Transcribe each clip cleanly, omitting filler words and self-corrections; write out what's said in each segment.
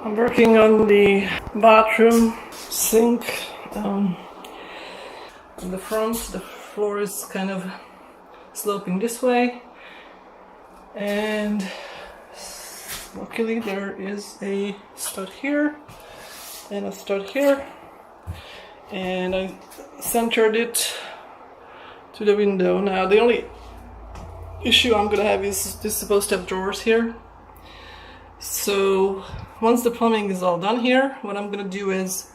I'm working on the bathroom sink. In the front, the floor is kind of sloping this way, and luckily there is a stud here and a stud here, and I centered it to the window. Now the only issue I'm gonna have is this is supposed to have drawers here. So once the plumbing is all done here, what I'm gonna do is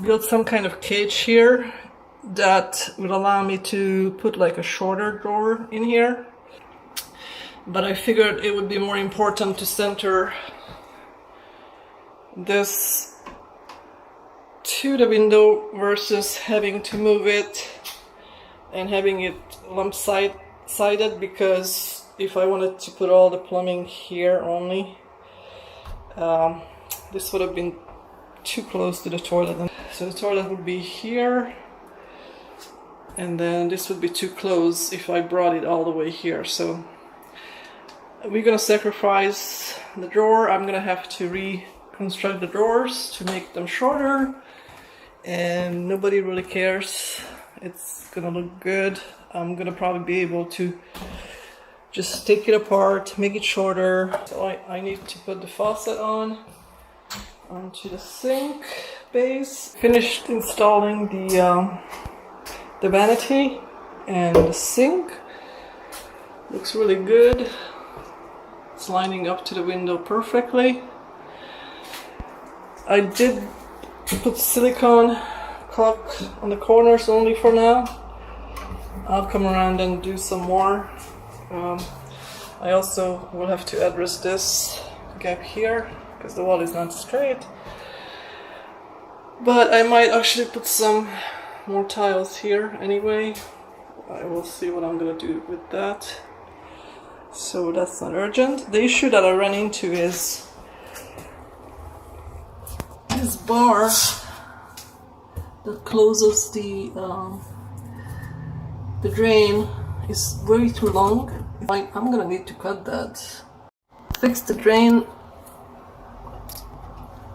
build some kind of cage here that will allow me to put like a shorter drawer in here. But I figured it would be more important to center this to the window versus having to move it and having it sided, because if I wanted to put all the plumbing here only, this would have been too close to the toilet. So the toilet would be here, and then this would be too close if I brought it all the way here. So we're gonna sacrifice the drawer. I'm gonna have to reconstruct the drawers to make them shorter, and nobody really cares. It's gonna look good. I'm gonna probably be able to just take it apart, make it shorter. So I need to put the faucet onto the sink base. Finished installing the vanity and the sink. Looks really good. It's lining up to the window perfectly. I did put silicone caulk on the corners only for now. I'll come around and do some more. I also will have to address this gap here because the wall is not straight. But I might actually put some more tiles here anyway. I will see what I'm gonna do with that. So that's not urgent. The issue that I ran into is this bar that closes the drain is way too long. I'm gonna need to cut that. Fix the drain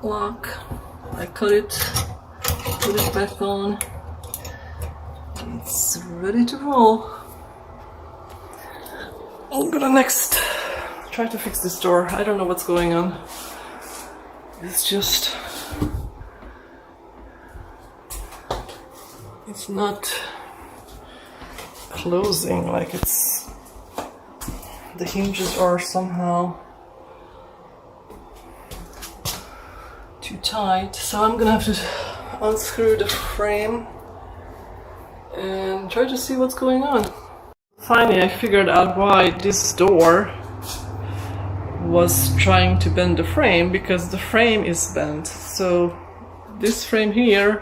lock. I cut it, put it back on. It's ready to roll. I'm gonna next try to fix this door. I don't know what's going on. It's not closing, like the hinges are somehow too tight. So I'm gonna have to unscrew the frame and try to see what's going on. Finally, I figured out why this door was trying to bend the frame, because the frame is bent. So this frame here,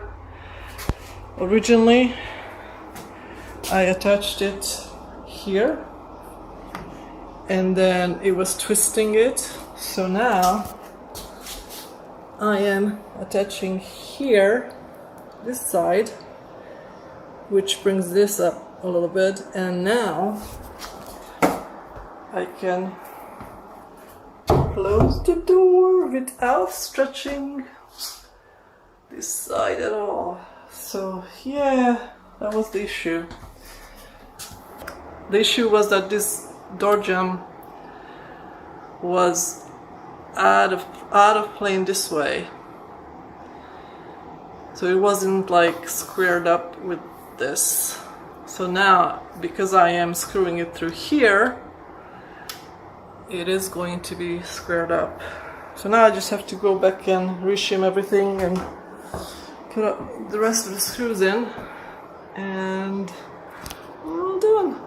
originally I attached it here and then it was twisting it. So now I am attaching here, this side, which brings this up a little bit, and now I can close the door without stretching this side at all. So yeah, that was the issue. The issue was that this door jamb was out of plane this way. So it wasn't like squared up with this. So now, because I am screwing it through here, it is going to be squared up. So now I just have to go back and reshim everything and put the rest of the screws in, and we're all done.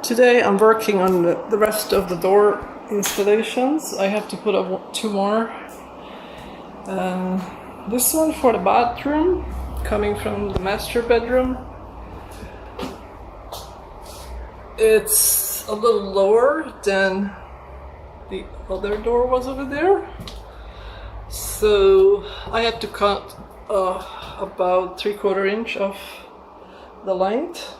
Today I'm working on the rest of the door installations. I have to put up 2 more. This one for the bathroom, coming from the master bedroom. It's a little lower than the other door was over there. So I had to cut about 3/4 inch of the length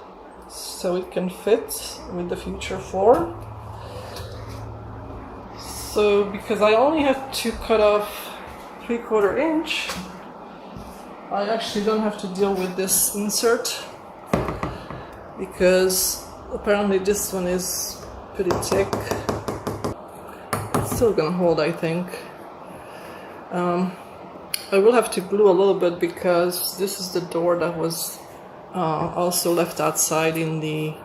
so it can fit with the future floor. So because I only have to cut off 3/4 inch, I actually don't have to deal with this insert, because apparently this one is pretty thick. It's still gonna hold, I think. I will have to glue a little bit because this is the door that was also left outside in the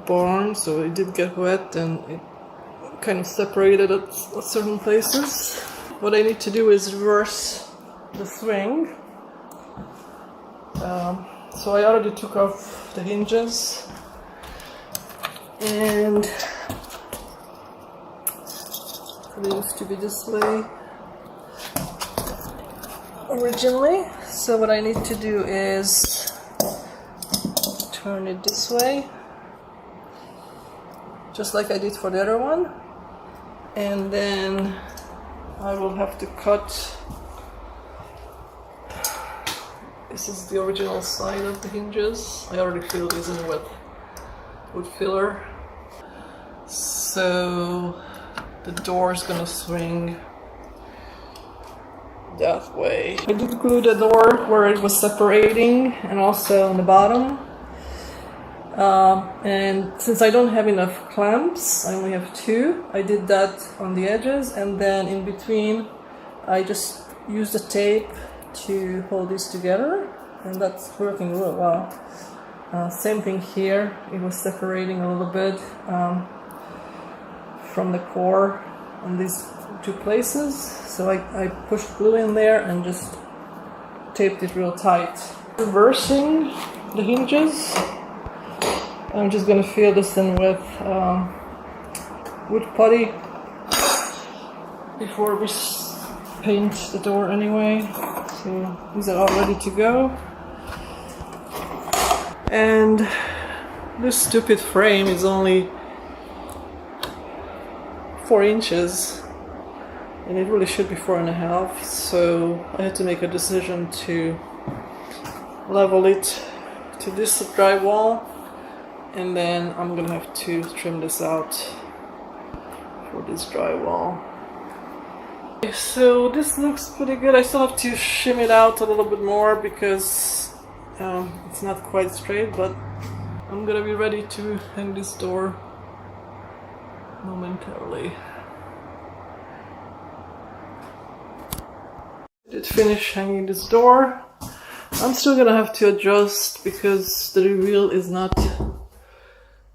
barn, so it did get wet and it kind of separated at certain places. What I need to do is reverse the swing. So I already took off the hinges, and it used to be this way originally. So what I need to do is turn it this way, just like I did for the other one, and then I will have to cut. This is the original side of the hinges. I already filled these in with wood filler. So the door is gonna swing that way. I did glue the door where it was separating and also on the bottom. And since I don't have enough clamps, I only have 2, I did that on the edges, and then in between I just used the tape to hold these together, and that's working real well. Same thing here, it was separating a little bit from the core in these 2 places, so I pushed glue in there and just taped it real tight. Reversing the hinges, I'm just gonna fill this in with wood putty before we paint the door anyway. So these are all ready to go. And this stupid frame is only 4 inches, and it really should be 4.5. So I had to make a decision to level it to this drywall, and then I'm gonna have to trim this out for this drywall. So this looks pretty good. I still have to shim it out a little bit more because it's not quite straight, but I'm gonna be ready to hang this door momentarily. I did finish hanging this door. I'm still gonna have to adjust because the reveal is not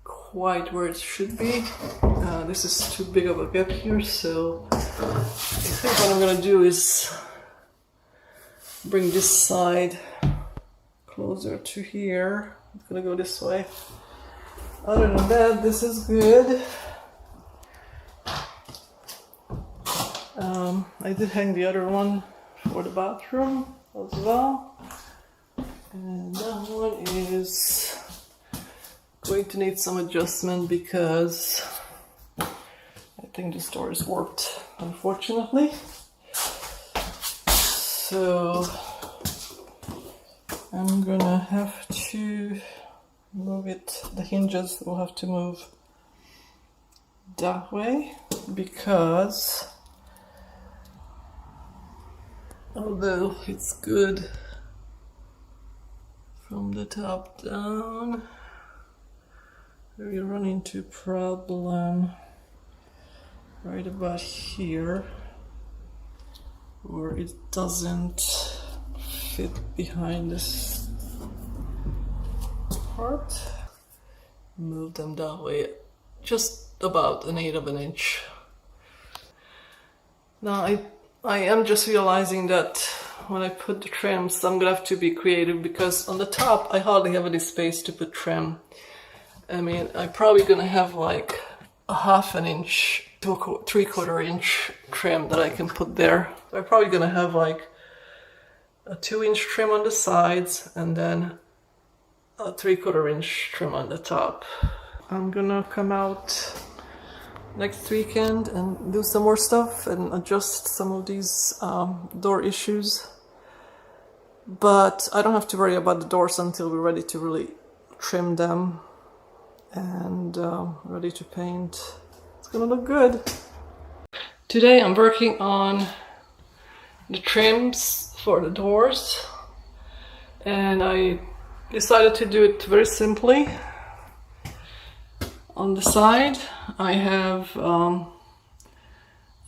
quite where it should be. This is too big of a gap here, so I think what I'm gonna do is bring this side closer to here. I'm gonna go this way. Other than that, this is good. I did hang the other one for the bathroom as well, and that one is going to need some adjustment because I think this door is warped, unfortunately. So I'm gonna have to move it, the hinges will have to move that way, because although it's good from the top down, we run into a problem right about here where it doesn't fit behind this part. Move them that way, just about 1/8 of an inch. Now I am just realizing that when I put the trims, I'm gonna have to be creative because on the top I hardly have any space to put trim. I mean, I'm probably gonna have like a 1/2 inch to a 3/4 inch trim that I can put there. So I'm probably gonna have like a 2-inch trim on the sides and then a 3/4 inch trim on the top. I'm gonna come out next weekend and do some more stuff and adjust some of these door issues. But I don't have to worry about the doors until we're ready to really trim them and ready to paint. It's gonna look good. Today I'm working on the trims for the doors, and I decided to do it very simply. On the side I have a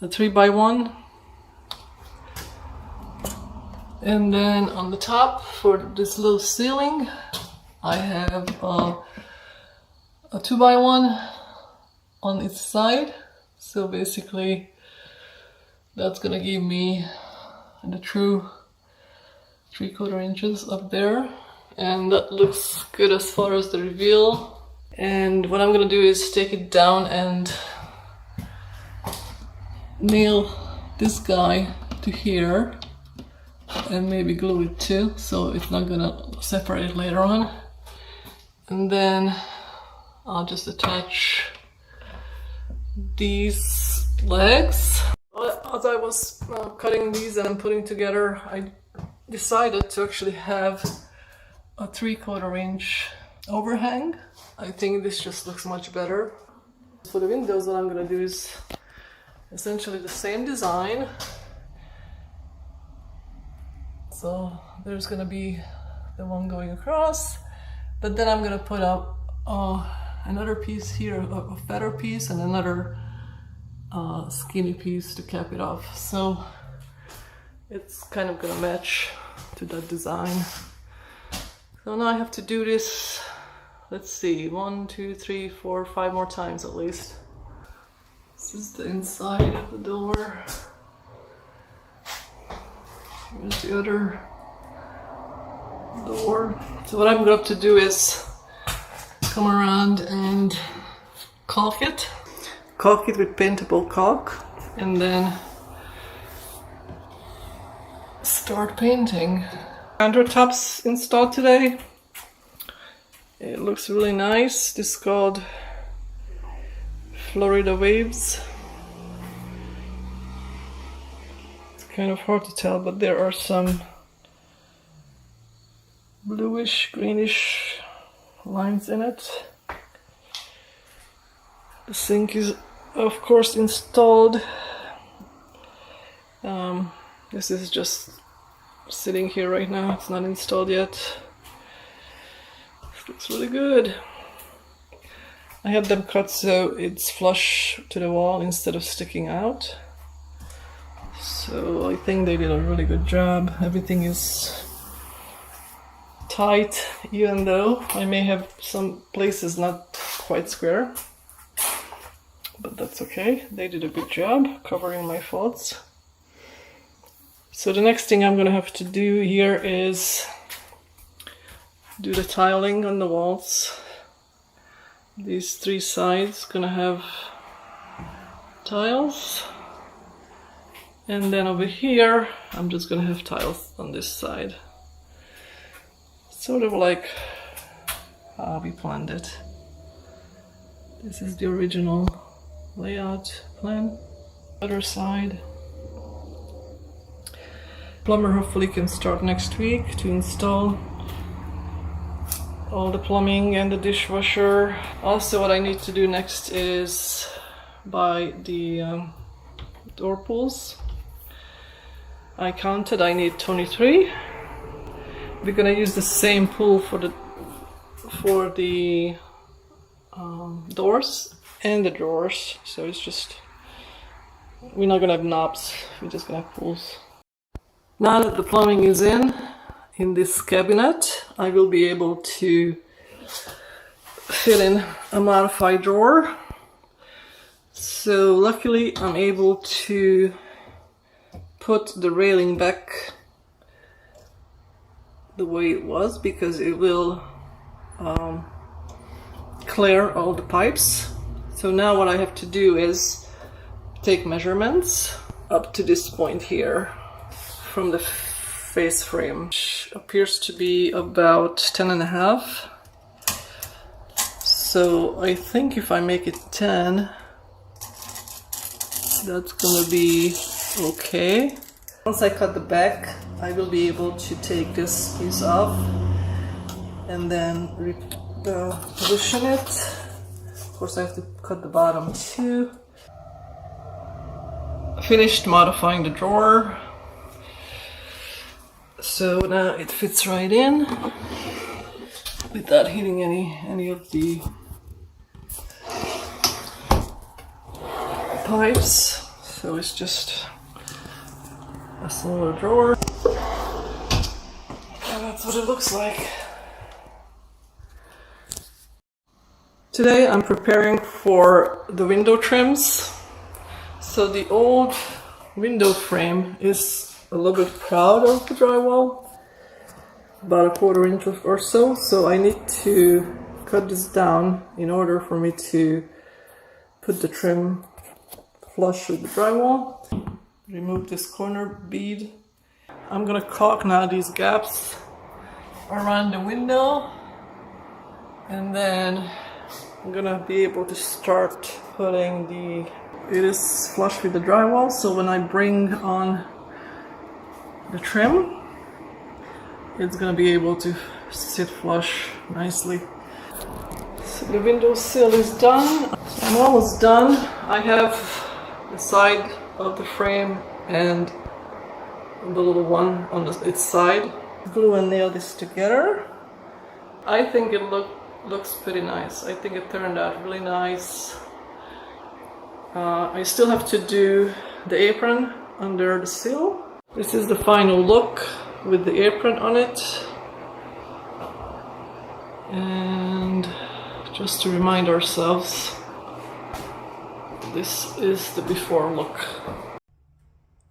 3x1, and then on the top for this little ceiling I have a 2x1 on its side. So basically that's gonna give me the true 3/4 inches up there, and that looks good as far as the reveal. And what I'm gonna do is take it down and nail this guy to here and maybe glue it too, so it's not gonna separate later on. And then I'll just attach these legs. As I was cutting these and putting together, I decided to actually have a 3/4 inch overhang. I think this just looks much better. For the windows, what I'm gonna do is essentially the same design. So there's gonna be the one going across, but then I'm gonna put up another piece here, a fatter piece, and another skinny piece to cap it off. So it's kind of gonna match to that design. So now I have to do this, let's see, 1, 2, 3, 4, 5 more times at least. This is the inside of the door. Here's the other door. So what I'm going to do is come around and caulk it. Caulk it with paintable caulk, and then start painting. Countertops installed today. It looks really nice. This is called Florida Waves. It's kind of hard to tell, but there are some bluish, greenish lines in it. The sink is of course installed. This is just sitting here right now, it's not installed yet. This looks really good. I had them cut so it's flush to the wall instead of sticking out. So I think they did a really good job. Everything is tight, even though I may have some places not quite square. But that's okay. They did a good job covering my faults. So the next thing I'm gonna have to do here is do the tiling on the walls. These 3 sides gonna have tiles, and then over here I'm just gonna have tiles on this side. Sort of like how we planned it. This is the original layout plan. Other side. Plumber hopefully can start next week to install all the plumbing and the dishwasher. Also, what I need to do next is buy the door pulls. I counted, I need 23. We're gonna use the same pull for the doors and the drawers, so it's just, we're not gonna have knobs, we're just gonna have pulls. Now that the plumbing is in this cabinet, I will be able to fit in a modified drawer. So luckily I'm able to put the railing back the way it was, because it will clear all the pipes. So now what I have to do is take measurements up to this point here from the face frame, which appears to be about 10.5. So I think if I make it 10, that's gonna be okay. Once I cut the back, I will be able to take this piece off and then position it. Of course I have to cut the bottom too. finished modifying the drawer. So now it fits right in without hitting any of the pipes. So it's just a smaller drawer. And that's what it looks like. Today I'm preparing for the window trims. So the old window frame is a little bit proud of the drywall, about 1/4 inch or so. So I need to cut this down in order for me to put the trim flush with the drywall. Remove this corner bead. I'm gonna caulk now these gaps around the window, and then I'm gonna be able to start putting it is flush with the drywall, so when I bring on the trim, it's gonna be able to sit flush nicely. So the window sill is done. I'm almost done. I have the side of the frame and the little one on its side. Glue and nail this together. I think it looks pretty nice. I think it turned out really nice. I still have to do the apron under the sill. This is the final look with the apron on it. And just to remind ourselves, this is the before look.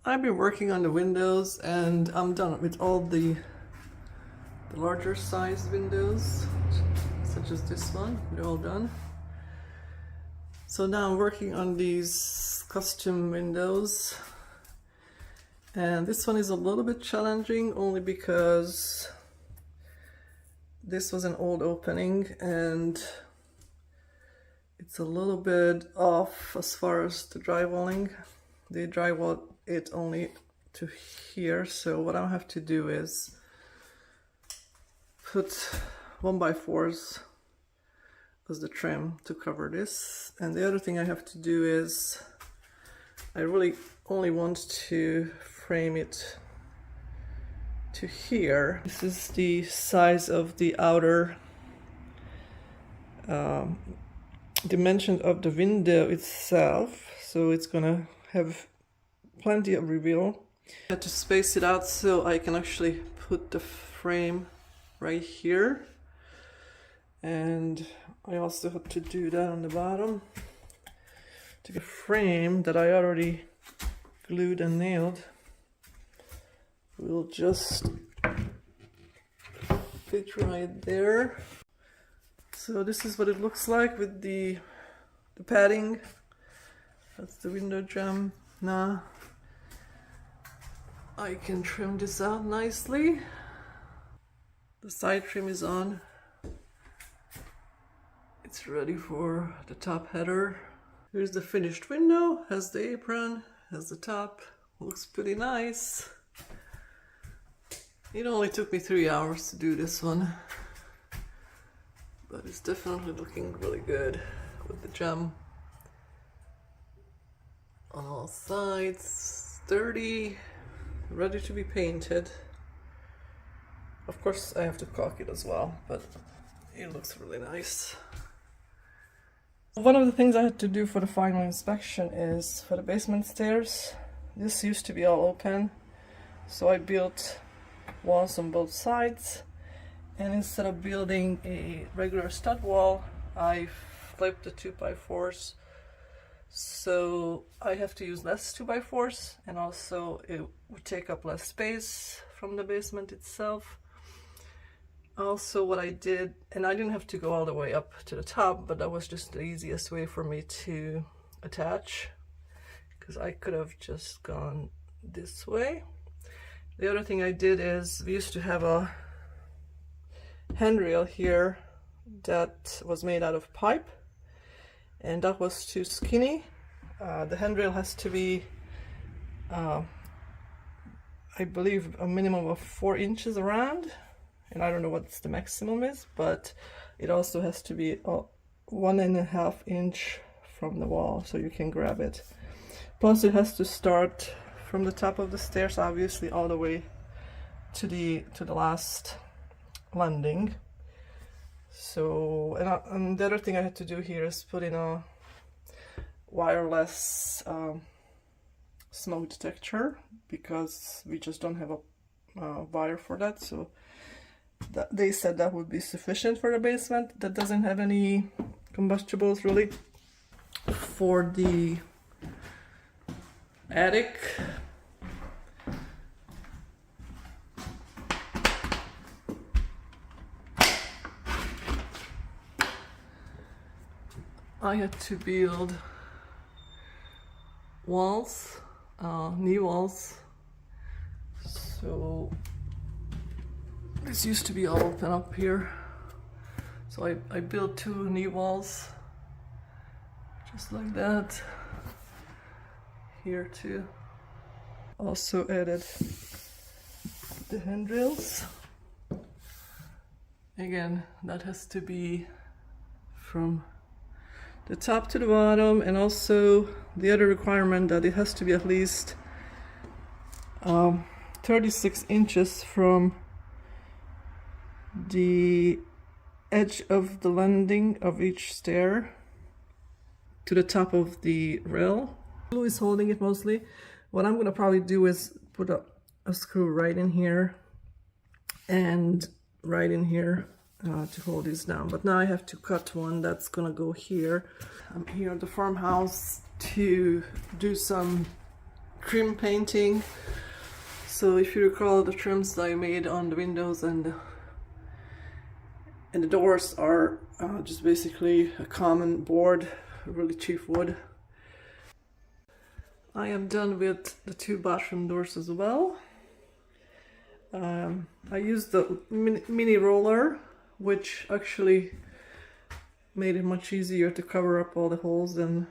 I've been working on the windows and I'm done with all the larger size windows, such as this one. They're all done. So now I'm working on these custom windows, and this one is a little bit challenging only because this was an old opening and it's a little bit off as far as the drywalling. They drywalled it only to here, so what I have to do is put 1x4s as the trim to cover this. And the other thing I have to do is I really only want to frame it to here. This is the size of the outer dimension of the window itself, so it's gonna have plenty of reveal. I had to space it out so I can actually put the frame right here, and I also have to do that on the bottom. To get a frame that I already glued and nailed, we'll just fit right there. So this is what it looks like with the padding. That's the window jamb. Now I can trim this out nicely. The side trim is on. It's ready for the top header. Here's the finished window, has the apron, has the top. Looks pretty nice. It only took me 3 hours to do this one, but it's definitely looking really good with the gem on all sides. Sturdy, ready to be painted. Of course I have to caulk it as well, but it looks really nice. One of the things I had to do for the final inspection is for the basement stairs. This used to be all open, so I built walls on both sides, and instead of building a regular stud wall, I flipped the 2x4s, so I have to use less 2x4s, and also it would take up less space from the basement itself. Also what I did, and I didn't have to go all the way up to the top, but that was just the easiest way for me to attach, because I could have just gone this way. The other thing I did is, we used to have a handrail here that was made out of pipe, and that was too skinny. The handrail has to be, I believe, a minimum of 4 inches around, and I don't know what the maximum is, but it also has to be 1.5 inch from the wall, so you can grab it. Plus it has to start from the top of the stairs, obviously, all the way to the last landing. So, and the other thing I had to do here is put in a wireless smoke detector, because we just don't have a wire for that. So they said that would be sufficient for the basement that doesn't have any combustibles really. For the attic, I had to build walls, knee walls. So this used to be all open up here. So I built 2 knee walls, just like that. Here too. Also added the handrails. Again, that has to be from the top to the bottom, and also the other requirement that it has to be at least 36 inches from the edge of the landing of each stair to the top of the rail. Glue is holding it mostly. What I'm gonna probably do is put a screw right in here and right in here to hold this down. But now I have to cut one that's gonna go here. I'm here at the farmhouse to do some trim painting. So if you recall, the trims that I made on the windows and the doors are just basically a common board, really cheap wood. I am done with the 2 bathroom doors as well. I used the mini roller, which actually made it much easier to cover up all the holes, and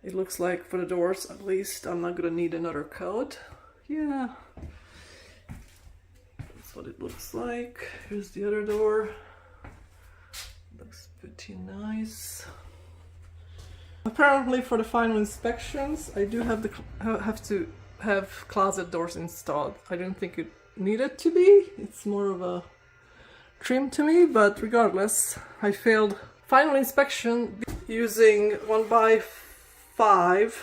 it looks like for the doors at least I'm not gonna need another coat. Yeah, that's what it looks like. Here's the other door. Looks pretty nice. Apparently for the final inspections I do have to have closet doors installed. I don't think it needed to be. It's more of a trim to me, but regardless, I failed final inspection using 1x5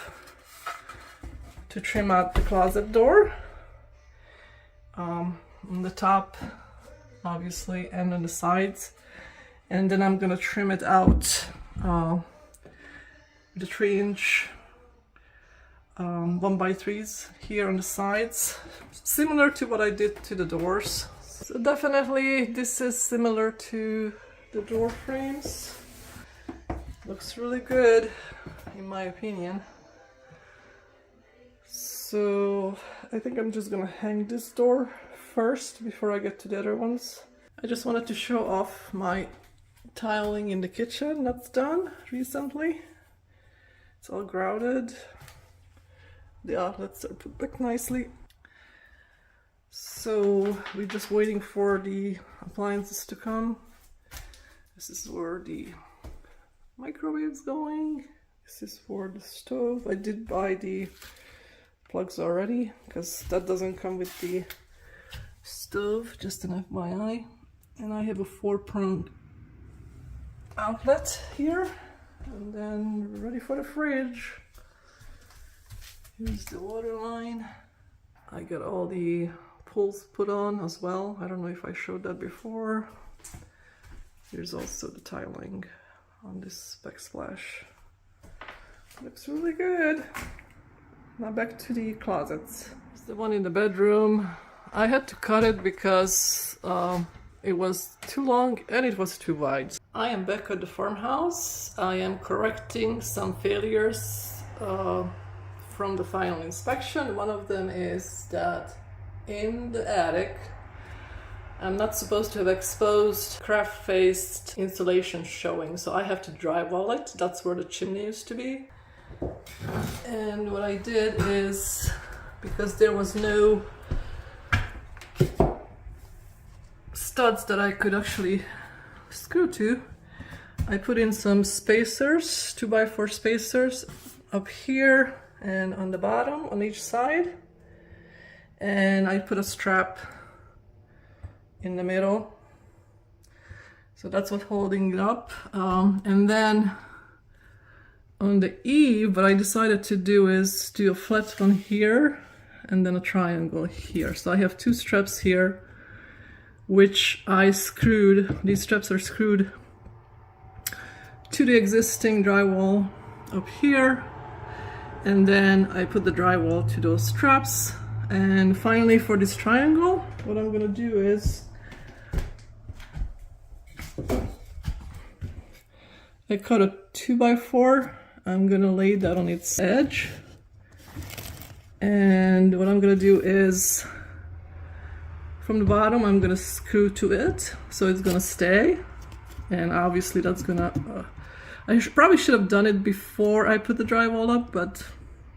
to trim out the closet door on the top, obviously, and on the sides, and then I'm gonna trim it out the 3-inch 1x3s here on the sides, similar to what I did to the doors. So definitely this is similar to the door frames. Looks really good in my opinion. So I think I'm just gonna hang this door first before I get to the other ones. I just wanted to show off my tiling in the kitchen that's done recently. It's all grouted. The outlets are put back nicely. So we're just waiting for the appliances to come. This is where the microwave's going. This is for the stove. I did buy the plugs already because that doesn't come with the stove, just an FYI. And I have a 4-pronged outlet here. And then we're ready for the fridge. Here's the water line. I got all the pulls put on as well. I don't know if I showed that before. Here's also the tiling on this backsplash. Looks really good. Now back to the closets. It's the one in the bedroom. I had to cut it because it was too long and it was too wide. I am back at the farmhouse. I am correcting some failures from the final inspection. One of them is that in the attic I'm not supposed to have exposed craft-faced insulation showing, so I have to drywall it. That's where the chimney used to be. And what I did is, because there was no studs that I could actually screw to, I put in some spacers, 2x4 spacers, up here and on the bottom on each side, and I put a strap in the middle, so that's what's holding it up. And then on the eave, what I decided to do is do a flat one here and then a triangle here. So I have two straps here, which I screwed. These straps are screwed to the existing drywall up here, and then I put the drywall to those straps. And finally, for this triangle, what I'm gonna do is I cut a 2x4. I'm gonna lay that on its edge, and what I'm gonna do is from the bottom I'm gonna screw to it so it's gonna stay. And obviously that's gonna probably should have done it before I put the drywall up, but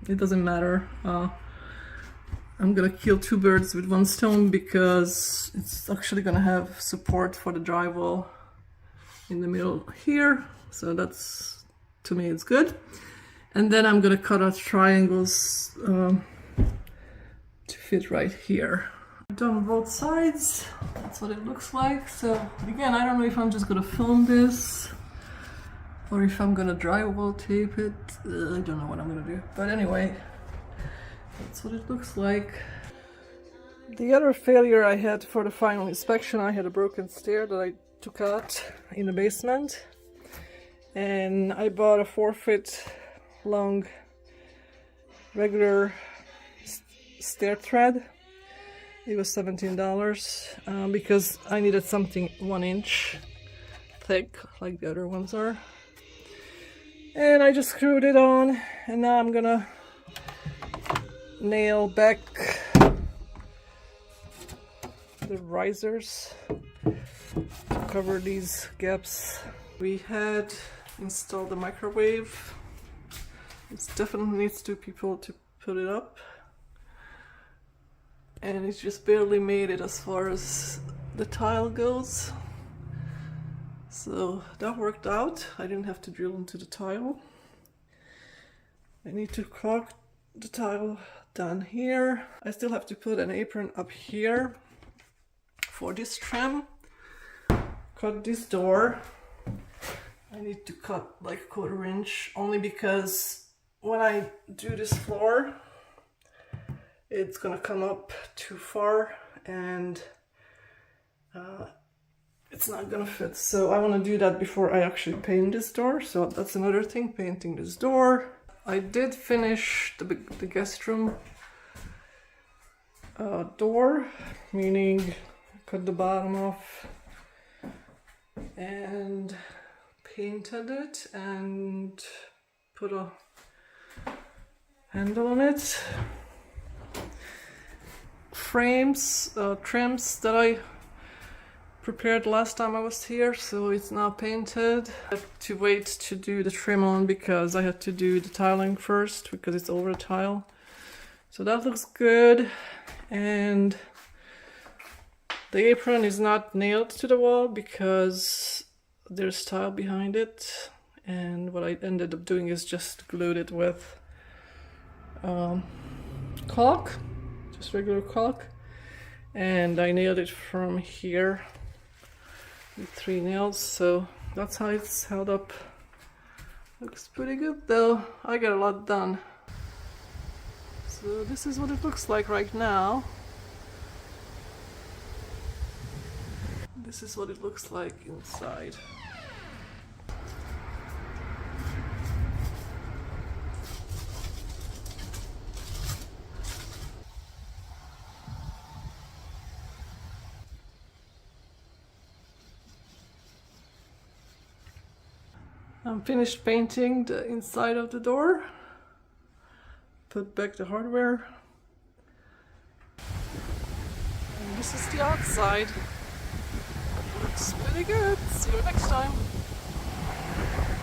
it doesn't matter. I'm gonna kill two birds with one stone, because it's actually gonna have support for the drywall in the middle here, so that's, to me, it's good. And then I'm gonna cut out triangles to fit right here. I've done both sides. That's what it looks like. So again, I don't know if I'm just gonna film this or if I'm gonna drywall tape it. I don't know what I'm gonna do, but anyway, that's what it looks like. The other failure I had for the final inspection, I had a broken stair that I took out in the basement, and I bought a 4-foot long regular stair thread. It was $17 because I needed something 1 inch thick like the other ones are. And I just screwed it on, and now I'm gonna nail back the risers to cover these gaps. We had installed the microwave. It definitely needs 2 people to put it up, and it just barely made it as far as the tile goes. So that worked out. I didn't have to drill into the tile. I need to caulk the tile down here. I still have to put an apron up here for this trim. Cut this door. I need to cut like 1/4 inch, only because when I do this floor, it's gonna come up too far and it's not gonna fit. So I want to do that before I actually paint this door. So that's another thing, painting this door. I did finish the guest room door, meaning cut the bottom off and painted it and put a handle on it. Frames, trims that I prepared last time I was here, so it's now painted. I have to wait to do the trim on because I had to do the tiling first because it's over the tile. So that looks good, and the apron is not nailed to the wall because there's tile behind it, and what I ended up doing is just glued it with caulk, just regular caulk, and I nailed it from here with 3 nails. So that's how it's held up. Looks pretty good though. I got a lot done. So this is what it looks like right now. This is what it looks like inside. I'm finished painting the inside of the door. Put back the hardware. And this is the outside. Looks pretty good. See you next time.